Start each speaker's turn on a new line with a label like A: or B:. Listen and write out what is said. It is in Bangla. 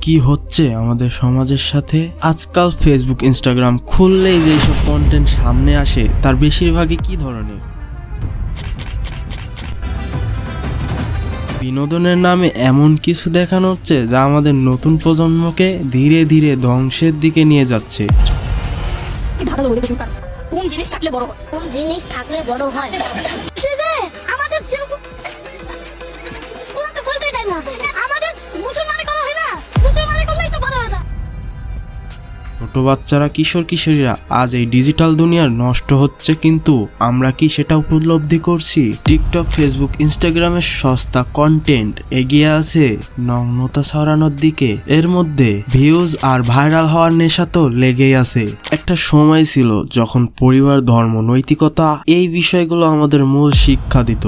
A: কি হচ্ছে আমাদের সমাজের সাথে? আজকাল ফেসবুক ইনস্টাগ্রাম খুললেই যেসব কন্টেন্ট সামনে আসে তার বেশিরভাগই কি ধরনের? বিনোদনের নামে এমন কিছু দেখানো হচ্ছে যা আমাদের নতুন প্রজন্মকে ধীরে ধীরে ধ্বংসের দিকে নিয়ে যাচ্ছে।
B: কোন জিনিস থাকলে বড় হয়? কোন জিনিস থাকলে বড় হয়? আমাদের তো বলতে চাই না, আমাদের মুসলমানে করা হয় না, মুসলমানে করলেই তো বড় হয় না।
A: ছোট বাচ্চারা, কিশোর কিশোরীরা আজ এই ডিজিটাল দুনিয়ার নষ্ট হচ্ছে, কিন্তু আমরা কি সেটা উপলব্ধি করছি? টিকটক, ফেসবুক, ইনস্টাগ্রামের সস্তা কন্টেন্ট এগিয়ে আছে নগ্নতা ছড়ানোর দিকে। এর মধ্যে ভিউজ আর ভাইরাল হওয়ার নেশা তো লেগেই আছে। একটা সময় ছিল যখন পরিবার, ধর্ম, নৈতিকতা এই বিষয়গুলো আমাদের মূল শিক্ষা দিত।